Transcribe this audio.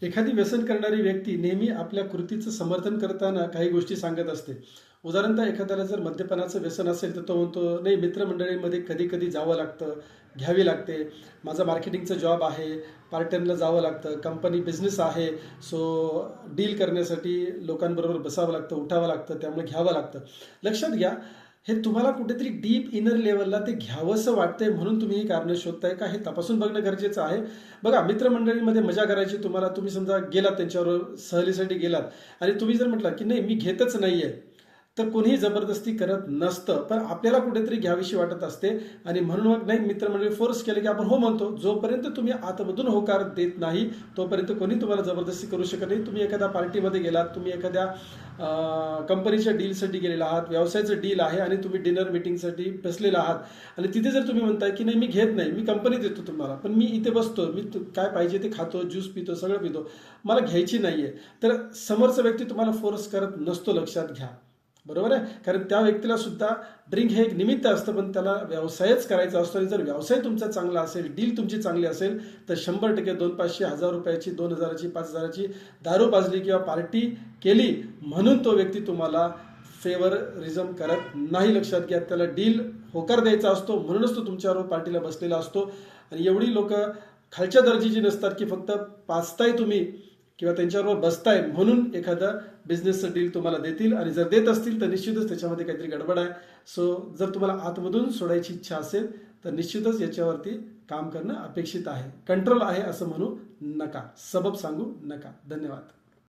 एखादी व्यसन करणारी व्यक्ती नेहमी आपल्या कृतीचं समर्थन करताना काही गोष्टी सांगत असते. उदाहरणतः एखाद्याला जर मद्यपानाचं व्यसन असेल तर तो म्हणतो, नाही मित्रमंडळीमध्ये कधी कधी जावं लागतं, घ्यावी लागते, माझा मार्केटिंगचा जॉब आहे, पार्ट टाईमला जावं लागतं, कंपनी बिझनेस आहे, सो डील करण्यासाठी लोकांबरोबर बसावं लागतं, उठावं लागतं, त्यामुळे घ्यावं लागतं. लक्षात घ्या, हे तुम्हाला कुठेतरी डीप इनर लेवलला ते घ्यावंसं वाटतंय म्हणून तुम्ही ही कारणं शोधताय का, हे तपासून बघणं गरजेचं आहे. बघा, मित्रमंडळीमध्ये मजा करायची तुम्हाला, तुम्ही समजा गेलात त्यांच्यावर सहलीसाठी गेलात आणि तुम्ही जर म्हटलं की नाही मी घेतच नाहीये, तर कोणीही जबरदस्ती करत नसतं, पण आपल्याला कुठेतरी घ्यावीशी वाटत असते आणि म्हणून मग नाही मित्रमंडळी फोर्स केलं की आपण हो म्हणतो. जोपर्यंत तुम्ही आतमधून होकार देत नाही तोपर्यंत कोणी तुम्हाला जबरदस्ती करू शकत नाही. तुम्ही एखाद्या पार्टीमध्ये गेलात, तुम्ही एखाद्या कंपनीच्या डीलसाठी गेलेला आहात, व्यवसायाचं डील आहे आणि तुम्ही डिनर मीटिंगसाठी बसलेला आहात आणि तिथे जर तुम्ही म्हणताय की नाही मी घेत नाही, मी कंपनी देतो तुम्हाला, पण मी इथे बसतो, मी काय पाहिजे ते खातो, ज्यूस पितो, सगळं पितो, मला घ्यायची नाहीये, तर समोरचा व्यक्ती तुम्हाला फोर्स करत नसतो. लक्षात घ्या, बरोबर आहे. कारण त्या व्यक्तीला सुद्धा ड्रिंक हे एक निमित्त असतं, पण त्याला व्यवसायच करायचा असतो आणि जर व्यवसाय तुमचा चांगला असेल, डील तुमची चांगली असेल, तर 100% 200, 500, 1000 रुपयाची, 2000ची, 5000ची दारू पाजली किंवा पार्टी केली म्हणून तो व्यक्ती तुम्हाला फेवरिझम करत नाही. लक्षात घ्या, त्याला डील होकार द्यायचा असतो म्हणूनच तो तुमच्याबरोबर पार्टीला बसलेला असतो. आणि एवढी लोक खालच्या दर्जाची नसतात की फक्त पाचताय तुम्ही किंवा त्यांच्याबरोबर बसताय म्हणून एखादा बिझनेसचं डील तुम्हाला देतील, आणि जर देत असतील तर निश्चितच त्याच्यामध्ये काहीतरी गडबड आहे. सो जर तुम्हाला आतमधून सोडायची इच्छा असेल तर निश्चितच याच्यावरती काम करणं अपेक्षित आहे. कंट्रोल आहे असं म्हणू नका, सबब सांगू नका. धन्यवाद.